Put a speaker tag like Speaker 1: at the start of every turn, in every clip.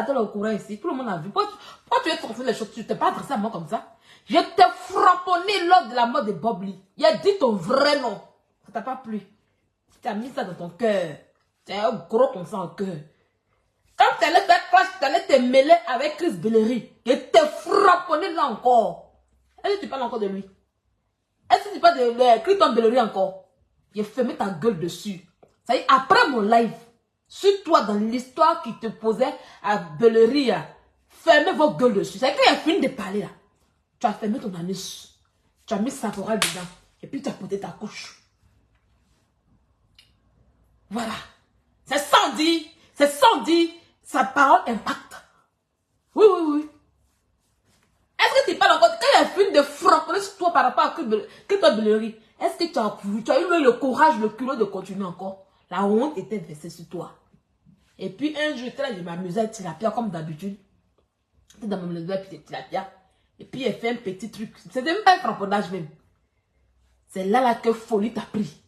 Speaker 1: dans le courant ici, tout le monde a vu. Pourquoi tu es transféré les choses? Tu t'es pas adressé à moi comme ça? Je t'ai frapponné lors de la mort de Bob Lee. Il a dit ton vrai nom. Ça t'a pas plu. Tu as mis ça dans ton cœur. Tu as un gros comme ça en cœur. Quand tu allais faire clash, tu allais te mêler avec Chris Bellery. Je t'ai frapponné là encore. Est-ce que tu parles encore de lui? Est-ce que tu parles de Clinton Bellery encore? J'ai fermé ta gueule dessus. Ça y est, après mon live, sur toi dans l'histoire qui te posait à Bellery, fermez vos gueules dessus. Ça y est, quand il a fini de parler là, tu as fermé ton anus. Tu as mis Savoral dedans. Et puis tu as porté ta couche. Voilà. C'est sans dire. C'est sans dire. Sa parole impacte. Oui, oui, oui. Est-ce que tu parles encore? Quand il a fini de frapper sur toi par rapport à Clinton Bellery, est-ce que tu as eu le courage, le culot de continuer encore? La honte était versée sur toi. Et puis un jour, je m'amusais à tilapia comme d'habitude. J'étais dans mon lever, puis tilapia. Et puis elle fait un petit truc. C'était même pas un frapponnage même. C'est là que folie t'a pris.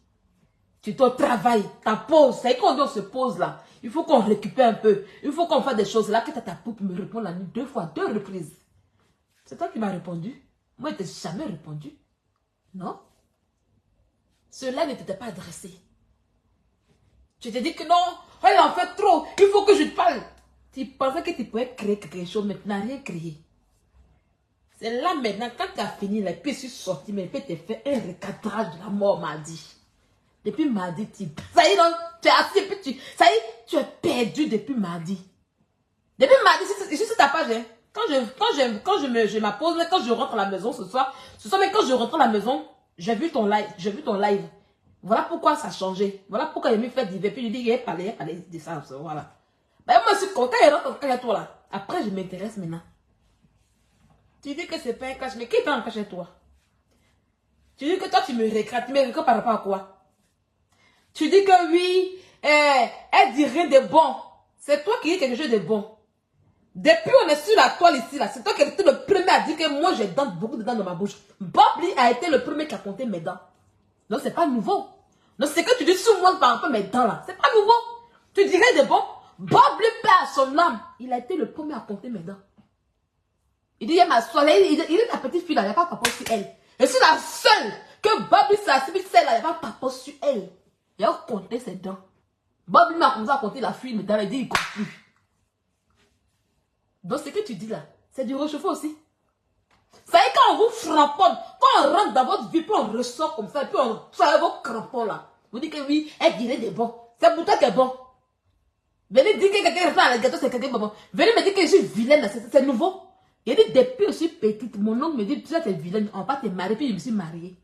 Speaker 1: Tu te travailles, ta pause. C'est quand on se pose là. Il faut qu'on récupère un peu. Il faut qu'on fasse des choses. Là que ta poupe me répond la nuit 2 fois, 2 reprises. C'est toi qui m'as répondu. Moi, je ne t'ai jamais répondu. Non. Cela ne t'était pas adressé. Tu t'es dit que non, elle en fait trop. Il faut que je te parle. Tu pensais que tu pouvais créer quelque chose, mais tu n'as rien créé. C'est là maintenant, quand tu as fini, là, puis je suis sorti, mais puis tu fait un recadrage de la mort mardi. Depuis mardi, ça y est, donc, tu es assis, et puis ça y est, tu es perdu depuis mardi. Depuis mardi, je suis sur ta page, hein. Quand je m'appose, quand je rentre à la maison ce soir, mais quand je rentre à la maison, j'ai vu ton live. Voilà pourquoi ça a changé. Voilà pourquoi il m'a fait divers. Puis je dis, il a parlé de ça, voilà. Ben, moi, je suis content, il rentre quand il y a toi là. Après, je m'intéresse maintenant. Tu dis que c'est pas un cache, mais qui est en cache chez toi? Tu dis que toi, tu me récrates, mais par rapport à quoi? Tu dis que oui, elle dit rien de bon. C'est toi qui dis quelque chose de bon. Depuis on est sur la toile ici, là, c'est toi qui étais le premier à dire que moi j'ai beaucoup de dents dans ma bouche. Bob Lee a été le premier qui a compté mes dents. Donc c'est pas nouveau. Donc c'est que tu dis sur moi par rapport à mes dents là. C'est pas nouveau. Tu dirais de bon. Bob Lee perd son âme. Il a été le premier à compter mes dents. Il dit, il y a ma soeur, il est ta petite fille là, il n'y a pas papa sur elle. Je suis la seule que Bob Lee s'est assis, celle là, il n'y a pas papa sur elle. Il a compté ses dents. Bob Lee m'a commencé à compter la fille, mais dans les dents, il compte plus. Donc, ce que tu dis là, c'est du réchauffement aussi. Ça y est, quand on vous frapponne, quand on rentre dans votre vie, puis on ressort comme ça, et puis on sort vos crampons là. Vous dites que oui, elle dirait des bons. C'est pour toi qui est bon. Venez dire que quelqu'un fait à la gâteau, c'est quelqu'un de bon. Venez me dire que je suis vilaine là, c'est nouveau. Il dit, depuis que je suis petite, mon oncle me dit, tu sais, t'es vilaine, on va pas te marier, puis je me suis mariée.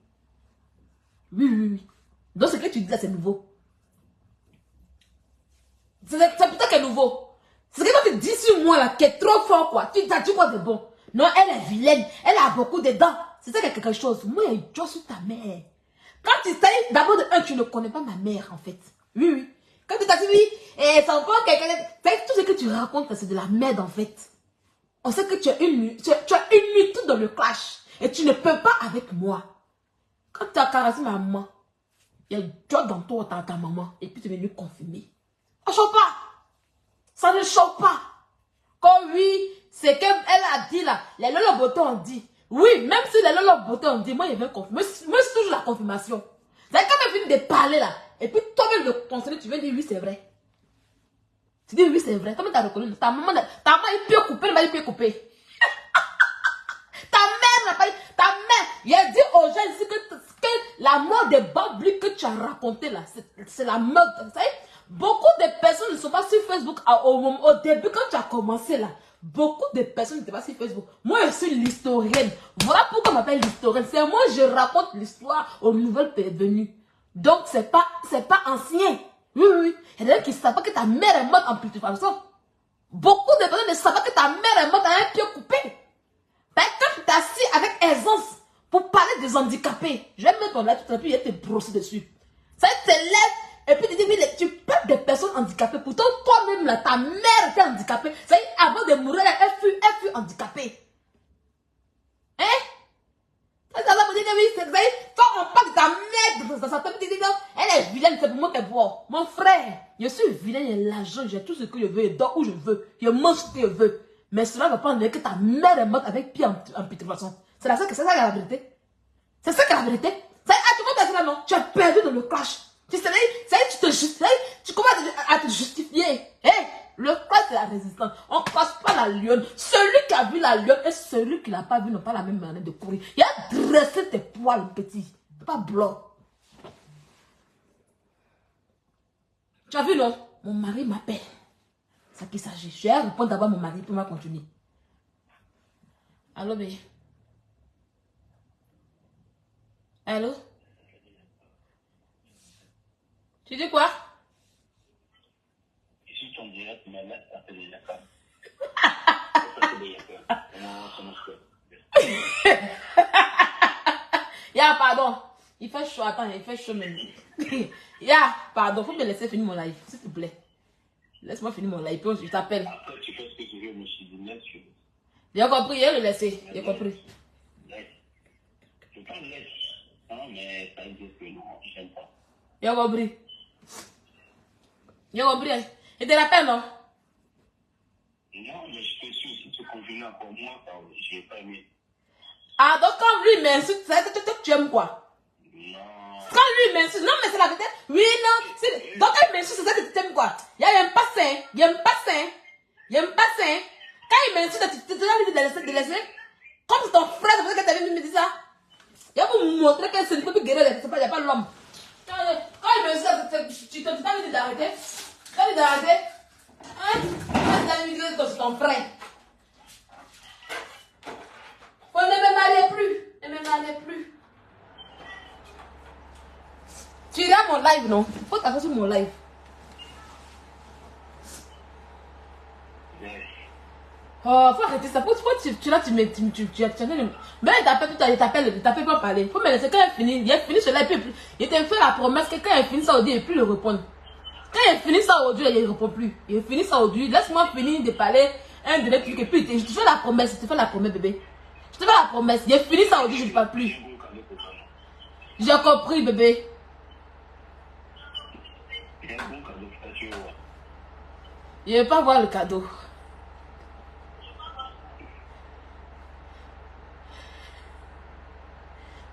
Speaker 1: Oui, oui, oui. Donc, ce que tu dis là, c'est nouveau. C'est pour toi qui est nouveau. Ce que toi tu dis sur moi là, qui est trop fort quoi. Tu t'as dit quoi de bon? Non, elle est vilaine. Elle a beaucoup de dents. C'est ça quelque chose. Moi, il y a une chose sur ta mère. Quand tu sais, d'abord de un, tu ne connais pas ma mère en fait. Oui, oui. Quand tu t'as dit oui, et ça encore quelqu'un. Tout ce que tu racontes, c'est de la merde en fait. On sait que tu as une nuit tout dans le clash. Et tu ne peux pas avec moi. Quand tu as caressé ma maman, il y a une joie dans toi, ta maman. Et puis tu es venu confirmer. Ça ne choque pas. Ça ne choque pas. Comme oui, c'est qu'elle a dit là, les Lolo Beauté ont dit. Oui, même si les Lolo Beauté ont dit, moi je viens confirmer. Moi c'est toujours la confirmation. C'est quand elle vient de parler là, et puis toi-même de constater, tu viens dire oui c'est vrai. Tu dis oui c'est vrai. Toi-même t'as reconnu. Ta maman il peut couper, elle m'a dit il peut couper. Ta mère n'a pas dit, ta mère, il a dit aux gens ici que la mort de Bob Lee que tu as raconté là, c'est la mort. Vous savez, beaucoup de personnes ne sont pas sur Facebook au début quand tu as commencé là. Beaucoup de personnes n'étaient pas sur Facebook. Moi, je suis l'historienne. Voilà pourquoi on m'appelle l'historienne. C'est moi, je raconte l'histoire aux nouvelles venues. Donc, c'est pas ancien. Oui, oui, oui. Il y a des gens qui ne savent pas que ta mère est morte en putréfaction. Beaucoup de personnes ne savent pas que ta mère est morte à un pied coupé. Ben, quand tu t'assis avec aisance pour parler des handicapés, je vais mettre ton lèvre, puis il va te brosser dessus. Ça te lève, et puis tu dis, oui, tu parles des personnes handicapées. Pourtant, toi-même, là, ta mère était handicapée. Ça y est, avant de mourir, elle fut handicapée. Hein? Ça va me dire que oui, c'est vrai. Quand on parle de ta mère dans sa tête, elle est vilaine, c'est pour moi qu'elle boit. Mon frère, je suis vilaine, j'ai l'argent, j'ai tout ce que je veux, je dors où je veux, je mange ce que je veux. Mais cela ne va pas enlever que ta mère est morte avec pied en putréfaction. C'est ça la vérité. C'est ça qui est la vérité. Tu vois ta non, tu as perdu dans le clash. Tu sais, tu commences à te justifier. Hey, le clash c'est la résistance. On ne classe pas la lionne. Celui qui a vu la lionne et celui qui ne l'a pas vu n'ont pas la même manière de courir. Il a dressé tes poils, petit. Pas blanc. Tu as vu, non? Mon mari m'appelle. C'est qui s'agit. Je vais répondre d'abord à mon mari pour continuer. Allô, bébé? Allô? Tu dis quoi?
Speaker 2: Je suis en direct, mais là, ça fait déjà ça.
Speaker 1: Ya, pardon. Il fait chaud, attends, il fait chaud même. Ya, pardon, faut me laisser finir mon live, s'il te plaît. Laisse-moi finir mon live, puis je t'appelle.
Speaker 2: Après, tu fais ce que tu veux, mais je suis du net,
Speaker 1: J'ai compris, je vais le laisser, j'ai compris.
Speaker 2: Je parle laisse. Non, mais ça veut dire que non, j'aime pas.
Speaker 1: J'ai compris. J'ai compris. Et te rappelles, non?
Speaker 2: Non, mais je te suis, si tu continues encore moi, je n'ai pas aimé.
Speaker 1: Ah, donc quand lui m'insulte, tu aimes quoi?
Speaker 2: Non.
Speaker 1: Quand lui m'insulte, non mais c'est la vérité. Oui, non. Donc quand il m'insulte, c'est ça que tu aimes quoi? Il y a un passé, il y a un passé, il y a un passé. Quand il m'insulte, tu as envie de laisser. Comme ton frère, c'est vrai que tu avais me dit ça. Il y a pour me montrer que c'est une peu guérir, il n'y a pas l'homme. Quand il m'insulte, tu t'as envie d'arrêter. Tu as envie d'arrêter. Hein? Tu as envie de dire que c'est ton frère. Faut ne me marier plus. Ne me marier plus. Tu regardes mon live, non? Faut t'afficher sur mon live.
Speaker 2: Yes.
Speaker 1: Oh, faut arrêter ça. Pourquoi tu mais il t'appelle tout à l'heure, il t'appelle pas parler. Faut me laisser quand il a fini cela, il t'a fait la promesse que quand il finit ça aujourd'hui, il ne peut plus le répondre. Quand il finit ça aujourd'hui, il ne répond plus. Il finit ça aujourd'hui, laisse-moi finir de parler un de les trucs et puis je te fais la promesse, bébé. Je te fais la promesse, il finit ça aujourd'hui, je ne parle plus. J'ai compris, bébé.
Speaker 2: Il y a un bon cadeau que tu veux voir.
Speaker 1: Je ne vais pas voir le cadeau.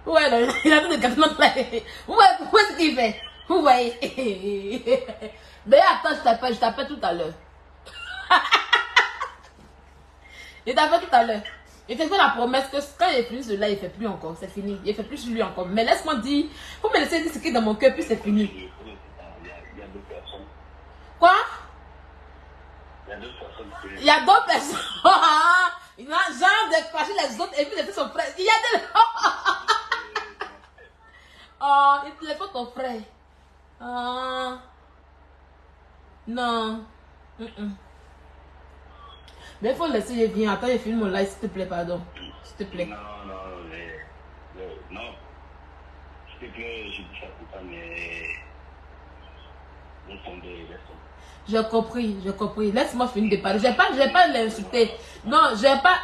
Speaker 1: Ouais, non, il a tout de cadeau. Où est-ce qu'il fait? Vous voyez? Mais attends, je t'appelle tout à l'heure. Je t'appelle tout à l'heure. Il t'a fait la promesse que quand il finit cela, il ne fait plus encore. C'est fini. Il ne fait plus sur lui encore. Mais laisse-moi dire, faut me laisser dire ce qui est dans mon cœur, puis c'est fini.
Speaker 2: Il y a deux personnes.
Speaker 1: Quoi?
Speaker 2: Il y a deux personnes.
Speaker 1: Il y a d'autres personnes. Il a genre de cracher les autres et puis laisser son frère. Il y a des... Oh, il te laisse pas ton frère. Oh. Non. Mais il faut laisser, je viens. Attends, je filme mon live, s'il te plaît, pardon. S'il te plaît.
Speaker 2: Non. Non. S'il te plaît, je dis ça tout ça, mais... Laisse tomber.
Speaker 1: J'ai compris. Laisse-moi finir de parler. J'ai pas l'insulter. Non, j'ai pas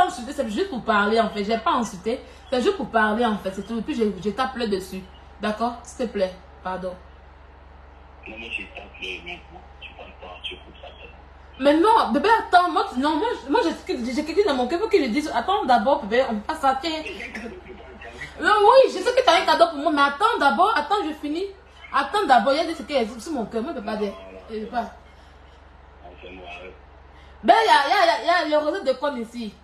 Speaker 1: insulté. C'est juste pour parler, en fait. J'ai pas insulté. C'est juste pour parler, en fait. C'est tout. Et puis, je t'appelle dessus. D'accord? S'il te plaît. Pardon.
Speaker 2: Non, mais je t'appelle maintenant. Tu parles pas, tu coupes ça.
Speaker 1: Mais non, bébé, attends. Moi j'ai quelque chose dans mon cœur. Il faut que je dise. Attends d'abord, bébé. On passe à tiens. Non, oui, je sais que tu as un cadeau pour moi. Mais attends d'abord. Attends, je finis. Attends d'abord. Il y a des trucs qui sont sur mon cœur. Moi, je ne peux pas dire. Je ne peux pas. Ben, il y a le réseau de con ici.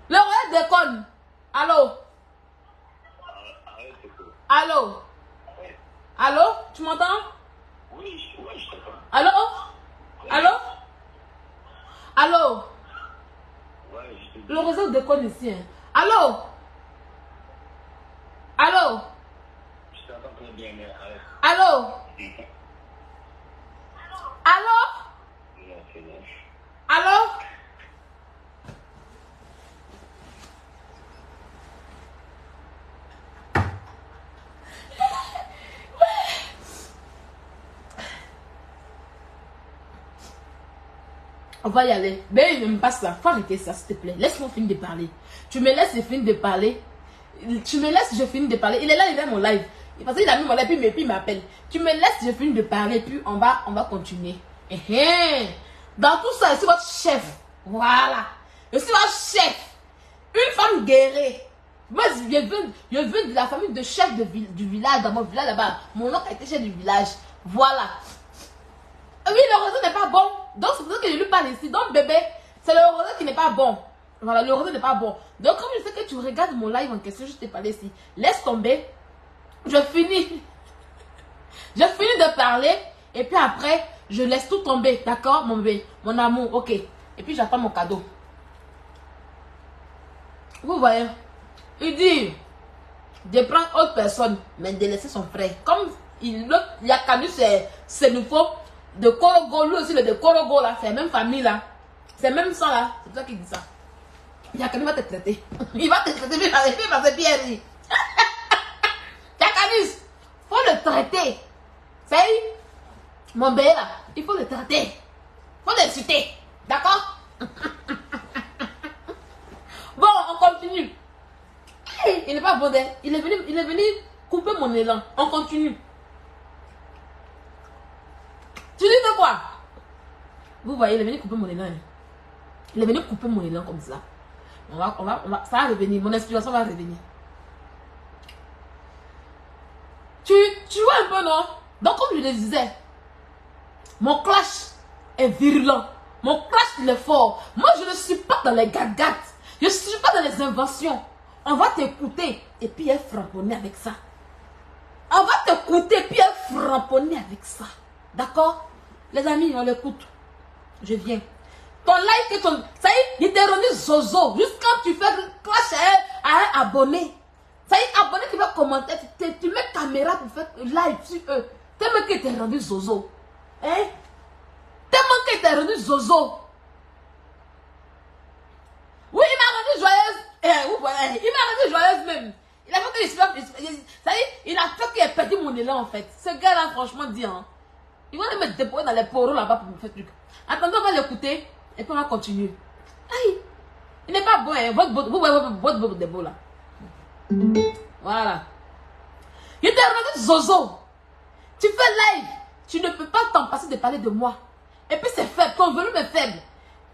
Speaker 1: Le réseau de con. Allô? Allô? Allô? Tu m'entends?
Speaker 2: Oui, je t'entends.
Speaker 1: Allô? Allô? Allô?
Speaker 2: Ouais, je te dis.
Speaker 1: Le réseau de con ici. Hein. Allô? Allô?
Speaker 2: Je t'entends très bien, mais arrête.
Speaker 1: Allô? Allô?
Speaker 2: Non, c'est bon.
Speaker 1: Allô? On va y aller. Ben, il ne me passe ça. Faut arrêter ça, s'il te plaît. Laisse-moi finir de parler. Tu me laisses finir de parler. Tu me laisses, je finis de parler. Il est là, il est mon live. Parce qu'il a mis mon live, puis il m'appelle. Tu me laisses, je finis de parler, puis on va continuer. Dans tout ça, je suis votre chef. Voilà. Je suis votre chef. Une femme guerrière. Moi, je viens de la famille de chef du village, dans mon village là-bas. Mon oncle a été chef du village. Voilà. Oui, le rosé n'est pas bon. Donc, c'est pour ça que je lui parle ici. Donc, bébé, c'est le rosé qui n'est pas bon. Voilà, le rosé n'est pas bon. Donc, comme je sais que tu regardes mon live en question, je t'ai parlé ici. Laisse tomber. Je finis. Je finis de parler. Et puis après, je laisse tout tomber. D'accord, mon bébé, mon amour, ok. Et puis, j'attends mon cadeau. Vous voyez, il dit de prendre autre personne, mais de laisser son frère. Comme il a connu ses nouveaux de Korogo, lui aussi le de Korogo là, c'est la même famille là, c'est même sang là, c'est pour ça qu'il dit ça. Yakani va te traiter. Il va te traiter, mais parce que Pierre dit. Yakani, faut le traiter. C'est mon bébé là, il faut le traiter. Faut l'insulter. D'accord? Bon, on continue. Il n'est pas bon. Il est venu couper mon élan. On continue. Tu dis de quoi? Vous voyez, il est venu couper mon élan. Il est venu couper mon élan comme ça. Ça va revenir. Mon inspiration va revenir. Tu vois un peu, non? Donc, comme je le disais, mon clash est virulent. Mon clash, il est fort. Moi, je ne suis pas dans les gagates. Je ne suis pas dans les inventions. On va t'écouter et puis elle framponner avec ça. On va t'écouter et puis elle framponner avec ça. D'accord? Les amis, on l'écoute. Je viens. Ton like et ton... Ça y est, il t'est rendu zozo. Juste quand tu fais clash à un abonné. Ça y est, abonné qui va commenter. Tu mets caméra pour faire live sur eux. Tellement qu'il t'est rendu zozo. Hein? Tellement qu'il t'est rendu zozo. Oui, il m'a rendu joyeuse. Il m'a rendu joyeuse même. Il a fait que ça y est, il a fait qu'il ait perdu mon élan en fait. Ce gars-là, franchement, dit, hein. Il va me déposer dans les poros là-bas pour me faire truc. Attendez, on va l'écouter et puis on va continuer. Aïe, il n'est pas bon, hein. Vous voyez votre débo là. Voilà. Il était rendu zozo. Tu fais live. Tu ne peux pas t'en passer de parler de moi. Et puis c'est faible. Ton volume est faible.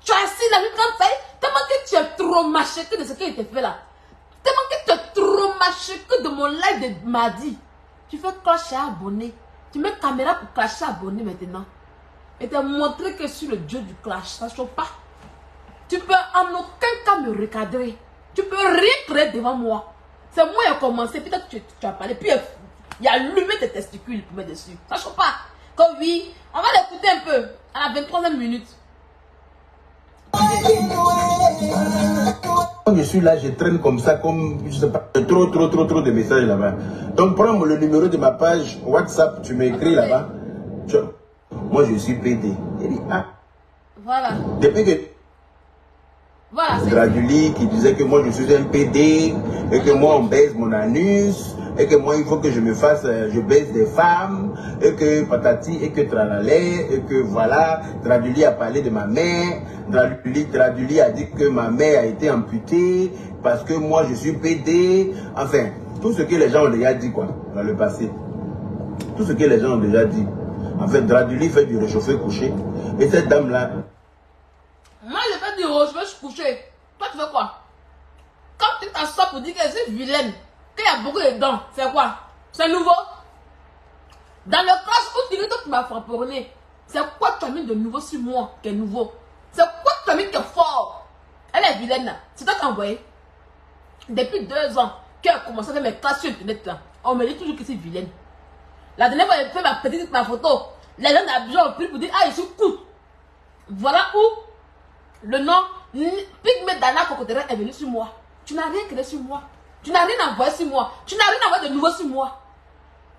Speaker 1: Tu as assis là, quand ça y est, tellement que tu es trop macheté de ce qui était fait là. Tellement que tu es trop macheté de mon live de mardi. Tu fais clasher abonné. Tu mets caméra pour clasher abonné maintenant. Et te montrer que je suis le dieu du clash. Ça ne chauffe pas. Tu peux en aucun cas me recadrer. Tu peux rien créer devant moi. C'est moi qui ai commencé. Peut-être que tu as parlé. Puis il a allumé tes testicules pour mettre dessus. Ça ne chauffe pas. Comme oui, on va l'écouter un peu. À la 23e minute.
Speaker 3: Quand je suis là, je traîne comme ça, comme, je sais pas, trop de messages là-bas. Donc, prends le numéro de ma page WhatsApp, tu m'écris là-bas. Moi, je suis pété. Il dit, ah.
Speaker 1: Voilà.
Speaker 3: Depuis que...
Speaker 1: Voilà.
Speaker 3: Graduli qui disait que moi, je suis un PD, et que moi, on baise mon anus, et que moi, il faut que je me fasse, je baise des femmes, et que patati, et que tralalé, et que voilà, Graduli a parlé de ma mère, Graduli a dit que ma mère a été amputée, parce que moi, je suis PD, enfin, tout ce que les gens ont déjà dit, quoi, dans le passé. Tout ce que les gens ont déjà dit. En fait, Graduli fait du réchauffé couché, et cette dame-là...
Speaker 1: Moi, je fais du réchauffé couché. Toi, tu fais quoi? Quand tu t'assois pour dire que je suis vilaine, qu'il y a beaucoup de dents, c'est quoi? C'est nouveau? Dans le classe où tu dis que tu m'as frappé, c'est quoi tu as mis de nouveau sur moi qui est nouveau? C'est quoi tu as mis qui est fort? Elle est vilaine là. C'est toi qui as envoyé. Depuis 2 ans qu'elle a commencé à faire mes classes sur internet là, on me dit toujours que c'est vilaine. La dernière fois, elle fait ma photo. Les gens d'Abidjan ont pris pour dire, ah, je suis cool. Voilà où le nom Pygmée Dana Cocotera est venu sur moi. Tu n'as rien créé sur moi. Tu n'as rien envoyé sur moi. Tu n'as rien envoyé de nouveau sur moi.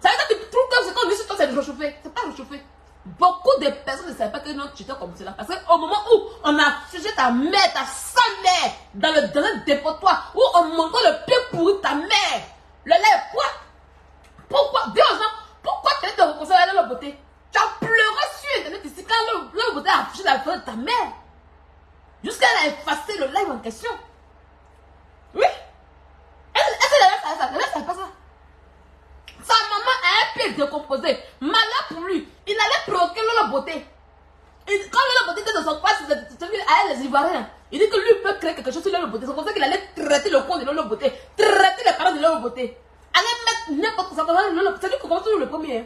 Speaker 1: Ça veut dire que tu trouves que ce qu'on dit sur toi, c'est réchauffé. C'est pas réchauffé. Beaucoup de personnes ne savaient pas que non, tu étais comme cela. Parce qu'au moment où on a fusé ta mère, ta sale mère, dans le dépotoir, où on montre le pied pourri de ta mère, le lait, quoi? Pourquoi? Dis aux gens, pourquoi tu es te reconnaître à la beauté? Tu as pleuré sur internet ici quand la beauté a affiché la photo de ta mère. Jusqu'à elle a effacé le live en question. Oui. Elle décomposé. Malheur pour lui. Il allait provoquer Lolo Beauté. Et quand Lolo Beauté était dans son place, avec les Ivoiriens, il dit que lui peut créer quelque chose sur Lolo Beauté. C'est comme ça qu'il allait traiter le coin de Lolo Beauté, traiter les parents de Lolo Beauté. Allait mettre n'importe quoi. C'est lui qui commence toujours le premier. Hein.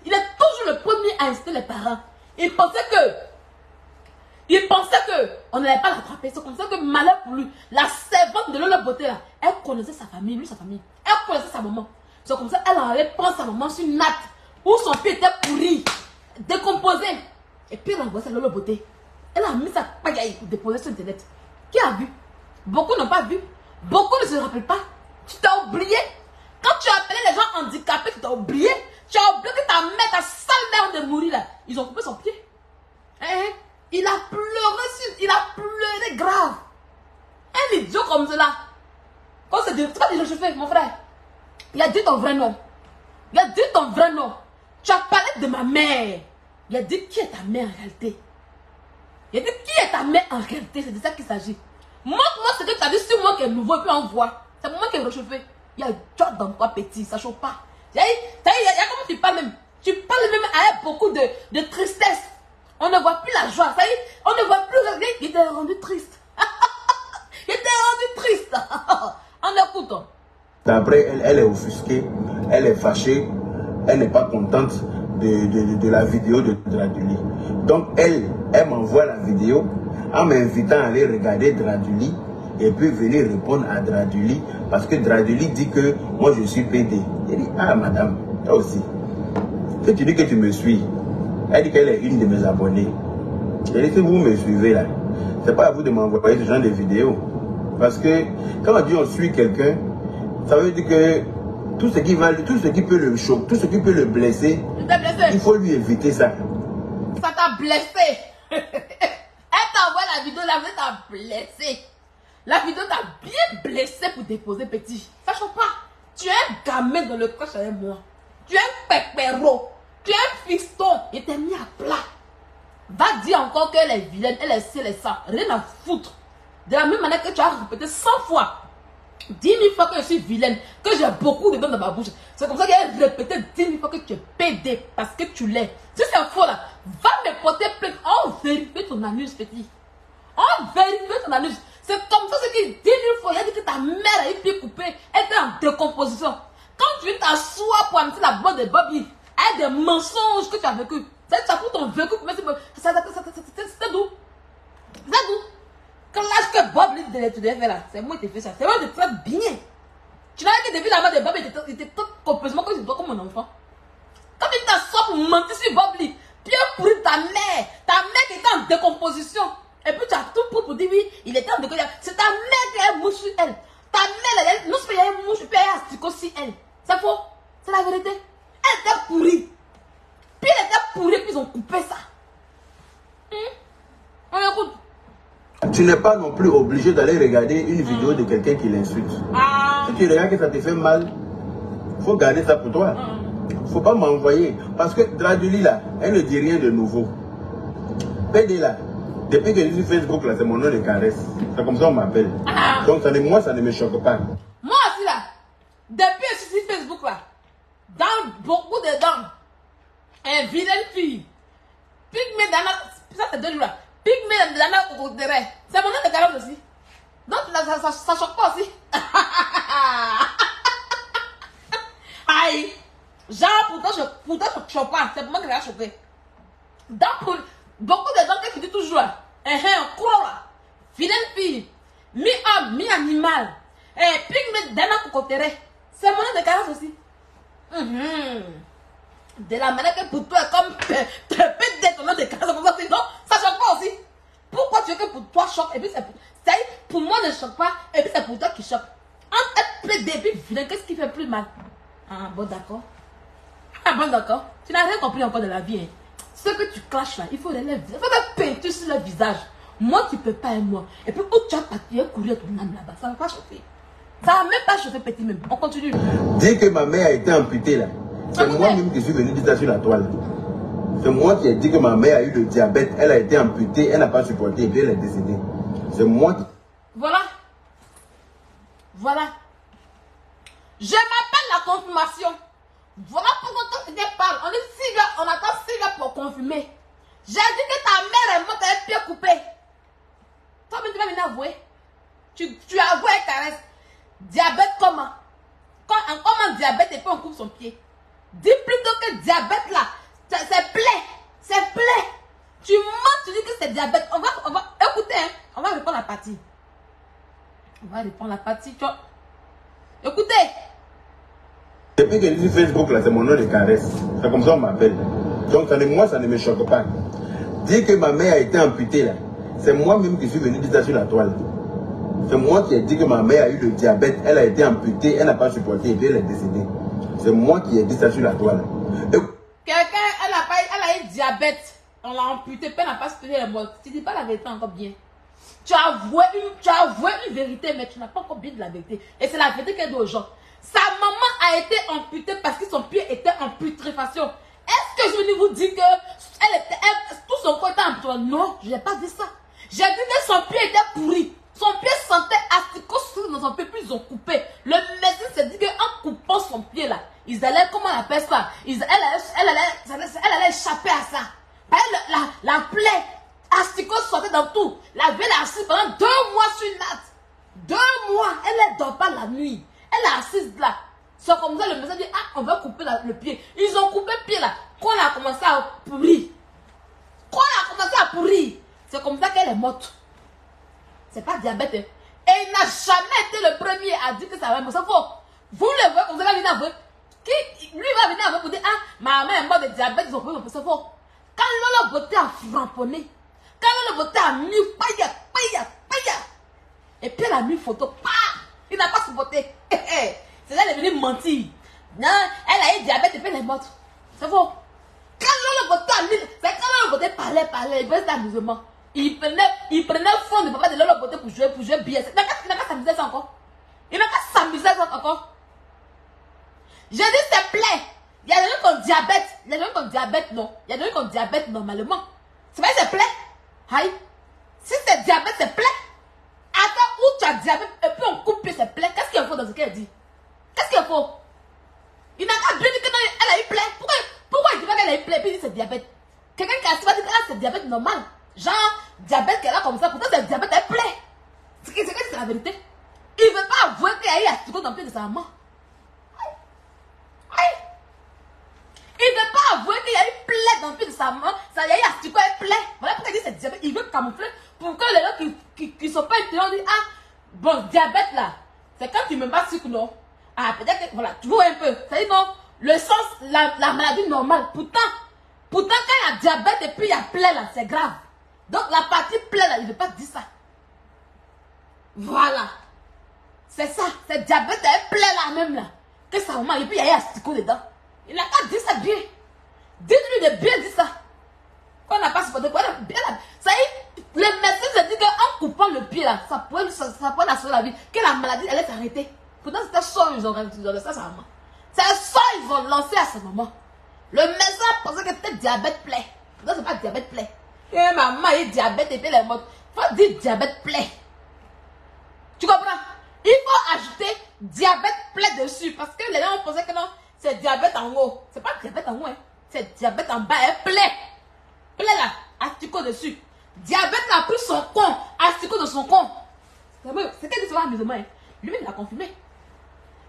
Speaker 1: Il est toujours le premier à inciter les parents. Il pensait que on n'allait pas l'attraper. C'est comme ça que malheur pour lui. La servante de Lolo Beauté là, elle connaissait sa famille, lui sa famille. Elle connaissait sa maman. C'est comme ça qu'elle allait prendre sa maman sur une natte où son pied était pourri, décomposé. Et puis elle a envoyé sa Lolo Beauté. Elle a mis sa pagaille pour déposer sur internet. Qui a vu? Beaucoup n'ont pas vu. Beaucoup ne se rappellent pas. Tu t'as oublié. Quand tu as appelé les gens handicapés, tu t'as oublié. Tu as oublié que ta mère, ta sale mère de mourir là. Ils ont coupé son pied. Il a pleuré grave. Un idiot comme cela. Quand c'est pas déjà chauffé, mon frère. Il a dit ton vrai nom. Il a dit ton vrai nom. Tu as parlé de ma mère. Il a dit qui est ta mère en réalité. Il a dit qui est ta mère en réalité. C'est de ça qu'il s'agit. Montre-moi ce que tu as dit sur moi qui est nouveau et puis on voit. C'est moi qui est rechauffé. Il y a joie dans toi petit, ça chauffe pas. Il y a comment tu parles même. Tu parles même avec beaucoup de tristesse. On ne voit plus la joie. Ça y est, on ne voit plus rien. Il était rendu triste. Il était rendu triste. En écoutant.
Speaker 3: D'après elle, elle est offusquée, elle est fâchée, elle n'est pas contente de la vidéo de Draduli. Donc elle m'envoie la vidéo en m'invitant à aller regarder Draduli et puis venir répondre à Draduli parce que Draduli dit que moi je suis PD. Elle dit, ah madame, toi aussi. Que tu dis que tu me suis. Elle dit qu'elle est une de mes abonnés. Elle dit que vous me suivez là. C'est pas à vous de m'envoyer ce genre de vidéos. Parce que quand on dit on suit quelqu'un, ça veut dire que tout ce qui peut le choquer, tout ce qui peut le blesser, il faut lui éviter ça.
Speaker 1: Ça t'a blessé. Elle t'a envoyé la vidéo, la vidéo t'a blessé. La vidéo t'a bien blessé pour déposer petit. Ça choque pas. Tu es un gamin dans le coche avec moi. Tu es un pépéro. Tu es un fiston. Il t'a mis à plat. Va dire encore qu'elle est vilaine, elle est ci, elle est ça. Rien à foutre. De la même manière que tu as répété 100 fois. 10 000 fois que je suis vilaine, que j'ai beaucoup de dents dans ma bouche. C'est comme ça qu'elle a répété 10 000 fois que tu es pédé parce que tu l'es. Si c'est faux là, va me porter plainte. On vérifie ton anus, petit. On vérifie ton anus. C'est comme ça qu'il dit 10 000 fois. Il a dit que ta mère a eu pied coupé. Elle était en décomposition. Quand tu t'assois pour amener la bande de Bobby, il y a des mensonges que tu as vécu. C'est ça pour ton vécu. C'est d'où? C'est d'où? Quand l'âge que Bob tu devais faire là, c'est moi qui te fais ça. C'est moi qui te traite bien. Tu n'as que depuis la main de Bob, il était tout complètement comme toi comme mon enfant. Quand il t'assoit pour mentir sur Bob Lee, Pierre pourri ta mère qui était en décomposition. Et puis tu as tout pour dire oui, il était en décomposition. C'est ta mère qui a une mouche sur elle. Ta mère, non seulement il y a une mouche, puis il y a un asticot sur elle. C'est faux. C'est la vérité. Elle était pourrie. Puis elle était pourrie, puis ils ont coupé ça. On écoute.
Speaker 3: Tu n'es pas non plus obligé d'aller regarder une vidéo de quelqu'un qui l'insulte. Si tu regardes que ça te fait mal, il faut garder ça pour toi. Il ne faut pas m'envoyer. Parce que Draduli là, elle ne dit rien de nouveau. PD là, depuis que je suis Facebook là, c'est mon nom de caresse. C'est comme ça qu'on m'appelle. Donc moi, ça ne me choque pas.
Speaker 1: Moi aussi là, depuis que je suis Facebook là, dans beaucoup de dents, un vilaine fille, pygmée dans la... Ça c'est 2 jours là. Pygmée dans la... C'est mon nom de caresse aussi. Donc ça choque pas aussi. Aïe. Genre pourtant je choque pas. C'est pour moi qui l'a choqué. Donc pour beaucoup de gens qui disent toujours là, un courant là, vilaine fille, mi-homme, mi-animal, pygmée dans la cocoterie. C'est mon nom de caresse aussi. De la manière que pour toi, comme peut-être ton nom de caresse, comme ça, sinon, ça choque pas aussi. Pourquoi tu veux que pour toi choque et puis c'est pour moi ne choque pas et puis c'est pour toi qui choque. Entre être pédé et puis vilain, qu'est-ce qui fait plus mal? Ah bon d'accord. Ah bon d'accord. Tu n'as rien compris encore de la vie. Hein. Ce que tu clashes là, il faut les visages. Il faut des peintures sur le visage. Moi tu peux pas et moi. Et puis où tu as parti courir ton âme là-bas, ça va pas chauffer. Ça va même pas chauffer petit même. On continue.
Speaker 3: Dis que ma mère a été amputée là. C'est moi-même qui suis venu dire ça sur la toile. C'est moi qui ai dit que ma mère a eu le diabète, elle a été amputée, elle n'a pas supporté et puis elle est décédée. C'est moi qui...
Speaker 1: Voilà. Voilà. Je m'appelle la confirmation. Voilà pourquoi quand tu parles, on est 6 gars, on attend 6 gars pour confirmer. J'ai dit que ta mère est morte avec pied coupé. Toi, tu vas venir avouer. Tu avoues avec caresse. Diabète comment? Comment diabète et puis on coupe son pied? Dis plutôt que diabète là, c'est plaie. C'est plaie. Tu mens, tu dis que c'est diabète. On va, écoutez, hein, on va répondre la partie. On va répondre la partie, tu vois. Écoutez.
Speaker 3: Depuis que je dis Facebook, là, c'est mon nom de caresse. C'est comme ça qu'on m'appelle. Donc, moi, ça ne me choque pas. Dire que ma mère a été amputée, là, c'est moi-même qui suis venu dire ça sur la toile. C'est moi qui ai dit que ma mère a eu le diabète, elle a été amputée, elle n'a pas supporté et puis elle est décédée. C'est moi qui ai dit ça sur la toile.
Speaker 1: Quelqu'un, elle a eu diabète. On l'a amputée, puis elle n'a pas supporté, elle est morte. Tu dis pas la vérité encore bien. Tu as avoué une vérité, mais tu n'as pas encore bien de la vérité. Et c'est la vérité qu'elle dit aux gens. Sa maman a été amputée parce que son pied était en putréfaction. Est-ce que je venais vous dire que tout son corps était amputé? Non, je n'ai pas dit ça. J'ai dit que son pied était pourri. Son pied sentait asticot dans son pied, puis ils ont coupé. Le médecin s'est dit qu'en coupant son pied là, ils allaient, comment on appelle ça? Elle allait échapper à ça. La plaie, asticot sortait dans tout. La veille, elle est assise pendant 2 mois sur une natte. 2 mois, elle ne dort pas la nuit. Elle est assise là. C'est comme ça, le médecin dit, ah, on va couper le pied. Ils ont coupé le pied là. Quand on a commencé à pourrir. C'est comme ça qu'elle est morte. C'est pas diabète. Hein. Et il n'a jamais été le premier à dire que ça va. C'est faux. Vous le voyez, vous allez venir avouer. Lui va venir avouer pour dire, ah, ma mère est morte de diabète, ils ont pris. C'est faux. Quand Lolo Beauté a framponné, quand Lolo Beauté a mis paya. Et puis elle a mis photo, il n'a pas supporté. C'est là qu'elle est venue mentir. Non, elle a eu diabète et puis elle est morte. C'est faux. Quand Lolo Beauté a mis, c'est quand Lolo Beauté parlait, il faisait amusement. Il prenait fond de papa de Lolo Beauté pour jouer bien. Il n'a qu'à s'amuser ça encore. Il n'a qu'à s'amuser ça encore. Je dis c'est plaît. Il y a des gens qui ont diabète. Il y a des gens qui ont diabète, non. Il y a des gens qui ont diabète normalement. C'est pas c'est plaît. Aïe. Si c'est diabète, c'est plaît. Attends, où tu as diabète et puis on coupe ses plaies. Qu'est-ce qu'il faut dans ce qu'elle dit? Qu'est-ce qu'il faut? Il n'a qu'à bien dire qu'elle a eu plaie. Pourquoi il dit pas qu'elle a eu plaie et puis il dit c'est diabète? Quelqu'un qui a dit que c'est diabète normal. Genre, diabète qu'elle a comme ça, pourtant c'est diabète, elle plaît. C'est la vérité. Il ne veut pas avouer qu'il y a eu asticot dans le pied de sa maman. Il ne veut pas avouer qu'il y a eu plaie dans le pied de sa maman. Ça y a eu asticot, elle plaît. Voilà pourquoi il dit c'est diabète. Il veut camoufler pour que les gens qui ne sont pas intelligents disent, ah, bon, diabète là, c'est quand tu me bats sucre, non? Ah, peut-être que, voilà, tu vois un peu. Ça dit non, le sens, la maladie normale. Pourtant, quand il y a diabète et puis il y a plaie là, c'est grave. Donc la partie plaie là, il ne veut pas dire ça. Voilà. C'est ça, c'est diabète et plaie là même là. Que sa maman, et puis il y a un asticot dedans. Il n'a qu'à dire ça bien. Dites-lui de bien dire ça. Qu'on n'a pas supporté, quoi, bien là. Ça y est, le médecin se dit qu'en coupant le pied là, ça pourrait la sauver la vie. Que la maladie allait s'arrêter. Pourtant c'était ça, ils ont lancé à sa maman. C'est ça, ils ont lancé à sa maman. Le médecin pensait que c'était diabète plaie. Pourtant c'est pas diabète plaie. Et maman a eu diabète et puis elle est morte. Il faut dire diabète plaie. Tu comprends? Il faut ajouter diabète plaie dessus. Parce que les gens pensaient que non, c'est diabète en haut. C'est pas diabète en haut, hein. C'est diabète en bas. Elle plaie. Plaie là, asticot dessus. Diabète a pris son con, asticot de son con. C'est qu'elle dit ça amusement, hein. Lui-même l'a confirmé.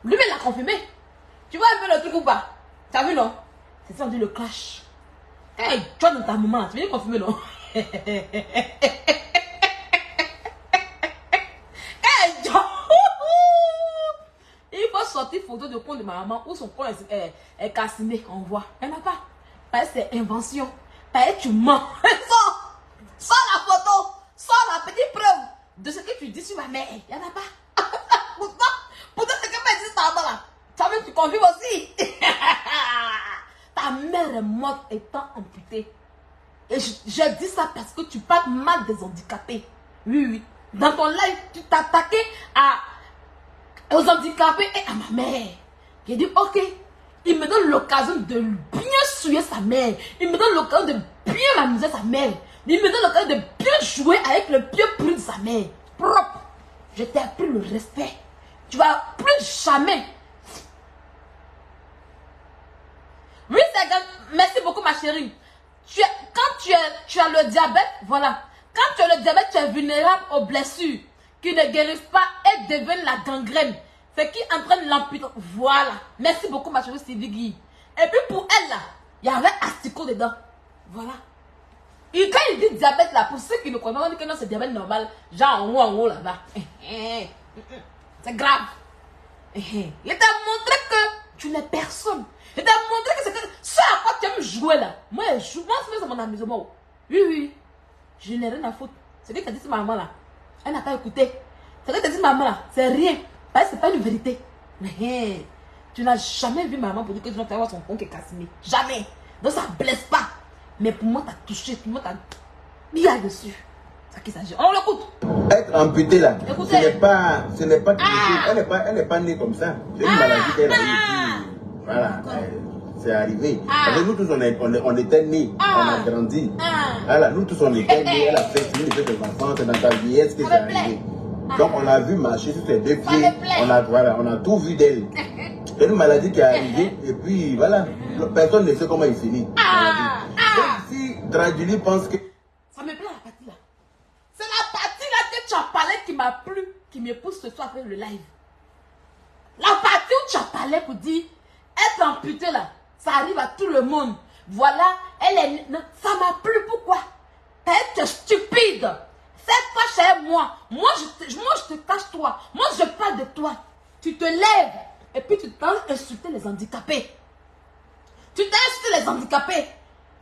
Speaker 1: Lui-même l'a confirmé. Tu vois un peu le truc ou pas? T'as vu, non? C'est ça, on dit le clash. Hey, tu vois dans ta maman, tu viens confirmer, non? Il faut sortir photo de compte de ma maman où son compte est cassiné. On voit. Elle n'a pas. Parce que c'est invention. Parce que tu mens. Sors la photo. Sors la petite preuve de ce que tu dis sur ma mère. Il n'y en a pas. Pourtant, c'est que ma dit ça là. Ça veut que tu confirmes aussi. Ta mère est morte étant amputée. Et je dis ça parce que tu parles mal des handicapés. Oui, oui. Dans ton live, tu t'attaquais aux handicapés et à ma mère. J'ai dit, ok, il me donne l'occasion de bien souiller sa mère. Il me donne l'occasion de bien amuser sa mère. Il me donne l'occasion de bien jouer avec le pied pourri de sa mère. Propre. Je t'ai appris le respect. Tu vas plus jamais. Merci beaucoup, ma chérie. Quand tu as le diabète, voilà. Quand tu as le diabète, tu es vulnérable aux blessures qui ne guérissent pas et deviennent la gangrène. Ce qui entraîne l'amputation. Voilà. Merci beaucoup, ma chérie Sylvie Guy. Et puis pour elle, là, il y avait asticot dedans. Voilà. Et quand il dit diabète, là, pour ceux qui ne connaissent pas, on dit que non, c'est diabète normal. Genre en haut, là-bas. C'est grave. Il t'a montré que tu n'es personne. Il t'a montré que c'est que ce à quoi tu aimes jouer là. Moi, c'est mon amusement. Oui, oui. Je n'ai rien à foutre. C'est ce que t'as dit maman là. Elle n'a pas écouté. C'est ce que t'as dit maman là. C'est rien. Parce que c'est pas une vérité. Mais tu n'as jamais vu maman pour dire que tu dois avoir son compte qui est cassé. Jamais. Donc ça ne blesse pas. Mais pour moi, t'as touché. Pour moi, t'as bien dessus. C'est ça qu'il s'agit. On l'écoute.
Speaker 3: Être amputé là,
Speaker 1: Écoutez.
Speaker 3: ce n'est pas elle n'est pas née comme ça. C'est une maladie qu'elle a eu. Voilà. C'est arrivé. Parce que nous tous, on était nés, on a grandi. Voilà, nous tous, on était nés. Elle a fait des enfants, c'est dans sa vieillesse que c'est arrivé. Donc, on l'a vu marcher sur ses deux pieds. On a tout vu d'elle. C'est une maladie qui est arrivée. Et puis, voilà. Personne ne sait comment il finit. Donc, si Dradjili pense que.
Speaker 1: Ça me plaît la partie là. C'est la partie là que tu as parlé qui m'a plu, qui me pousse ce soir à faire le live. La partie où tu as parlé pour dire être amputé là, ça arrive à tout le monde. Voilà, elle est. Ça m'a plu, pourquoi? Tu es stupide. Fais-toi chez moi. Moi, je te cache toi. Moi, je parle de toi. Tu te lèves et puis tu t'as insulté les handicapés. Tu t'as insulté les handicapés.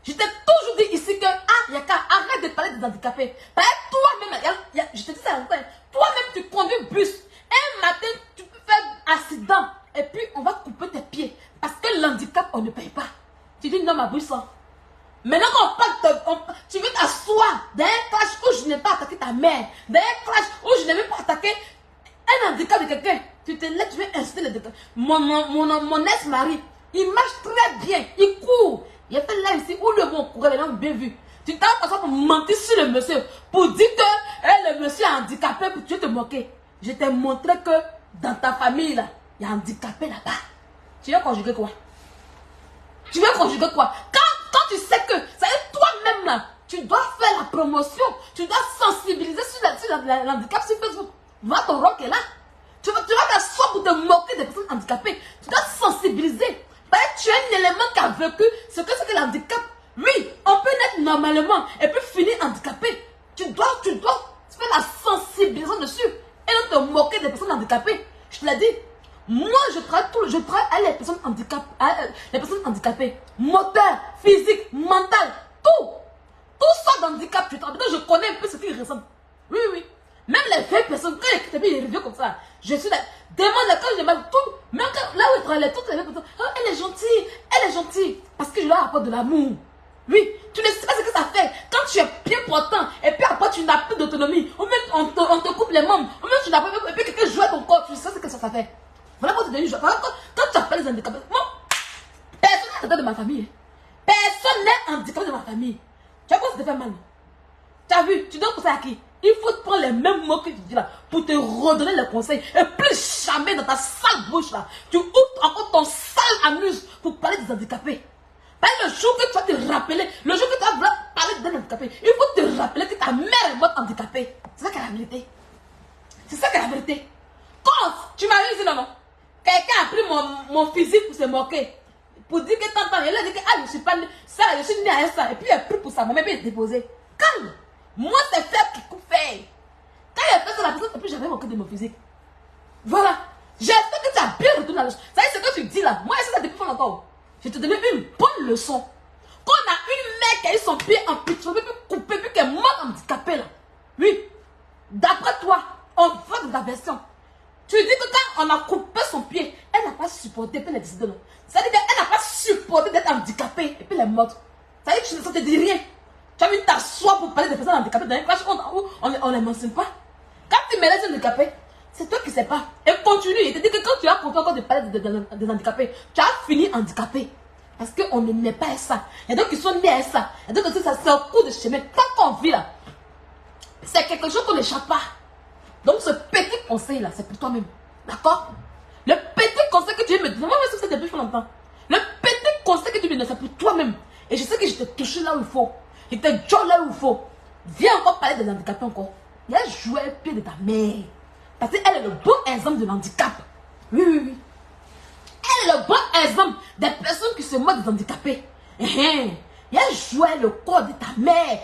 Speaker 1: Je t'ai toujours dit ici que, Yaka, arrête de parler des handicapés. Parce que toi-même, je te dis ça longtemps, toi-même tu conduis un bus. Un matin, tu peux faire accident. Et puis, on va couper tes pieds. Parce que l'handicap, on ne paye pas. Tu dis non, ma bouche. Maintenant qu'on parle tu veux t'asseoir dans un clash où je n'ai pas attaqué ta mère. Dans un clash où je n'ai même pas attaqué un handicap de quelqu'un. Tu te lèves, tu veux insulter les handicapés. Mon ex-mari, il marche très bien. Il court. Il a fait là ici où le bon courait, les gens ont bien vu. Tu t'as passé pour mentir sur le monsieur. Pour dire que le monsieur est handicapé pour tu te moquer. Je t'ai montré que dans ta famille là, il y a un handicapé là-bas. Tu veux conjuguer quoi? Tu veux conjuguer quoi? Quand tu sais que, ça y est, toi-même là, tu dois faire la promotion, tu dois sensibiliser sur l'handicap sur Facebook. Voilà ton rôle qui est là. Tu vas t'asseoir pour te moquer des personnes handicapées. Tu dois sensibiliser. Tu es un élément qui a vécu ce que c'est que l'handicap. Oui, on peut naître normalement et puis finir handicapé. Tu dois faire la sensibilisation dessus et non te moquer des personnes handicapées. Je te l'ai dit. Moi, je travaille avec les personnes handicapées. Moteur, physique, mental, tout. Tout ça d'handicap, tu travailles. Je connais un peu ce qu'ils ressentent. Oui, oui. Même les vieilles personnes, quand ils reviennent comme ça, je suis là. Demande quand je demande tout. Même là où ils travaillent, toutes les vieilles personnes, oh, elle est gentille. Parce que je leur apporte de l'amour. Oui, tu ne sais pas ce que ça fait. Quand tu es bien portant, et puis après tu n'as plus d'autonomie, ou même on te coupe les membres, ou même tu n'as pas, et puis quelqu'un joue à ton corps, tu sais ce que ça fait. Voilà quand tu deviens joueur. Quand tu appelles les handicapés, moi, personne n'est handicapé de ma famille. Personne n'est handicapé de ma famille. Tu as quoi ça te fait mal? Tu as vu, tu donnes conseil à qui? Il faut te prendre les mêmes mots que tu dis là pour te redonner les conseils. Et plus jamais dans ta sale bouche là, tu ouvres encore ton sale anus pour parler des handicapés. Le jour que tu vas te rappeler, le jour que tu vas vouloir parler d'un handicapé, il faut te rappeler que ta mère est morte handicapée. C'est ça qu'est la vérité. C'est ça qu'est la vérité. Quand tu m'as dit non, quelqu'un a pris mon physique pour se moquer. Pour dire que t'entends, elle a dit que je suis pas née, ça, je suis née à ça. Et puis elle a pris pour ça, mon bébé est déposé. Calme. Moi, c'est faire qui coupe faire. Quand il a fait ça, la personne, et puis j'avais moqué de mon physique. Voilà. J'espère que tu as bien retourné à la chose. Ça y est, ce que tu dis là, moi, ça depuis fort encore. Je te donne une bonne leçon. Quand on a une mère qui a eu son pied amputé, puis coupé, puis qui est morte handicapée là. Oui. D'après toi, on va de ta version. Tu dis que quand on a coupé son pied, elle n'a pas supporté, puis elle est décédée non. Ça veut dire qu'elle n'a pas supporté d'être handicapée, et puis elle est morte. Ça veut dire que ça ne te dit rien. Tu as vu t'asseoir pour parler des personnes handicapées dans une classe où on ne les mentionne pas. Quand tu mets les handicapés, c'est toi qui ne sais pas. Et continue. Il te dit que quand tu as compris encore de parler des handicapés, tu as fini handicapé. Parce qu'on ne naît pas à ça. Il y a d'autres qui sont nés à ça. Il y a d'autres qui ça c'est un coup de chemin. Tant qu'on vit là, c'est quelque chose qu'on n'échappe pas. Donc ce petit conseil là, c'est pour toi-même. D'accord? Le petit conseil que tu veux me dire, moi je sais depuis longtemps. Le petit conseil que tu me donnes, c'est pour toi-même. Et je sais que je t'ai touché là où il faut. Je t'ai joué là où il faut. Viens encore parler des handicapés encore. Il a joué le pied de ta mère. Parce qu'elle est le bon exemple de l'handicap. Oui, oui, oui. Elle est le bon exemple des personnes qui se moquent des handicapés. Il a joué le corps de ta mère.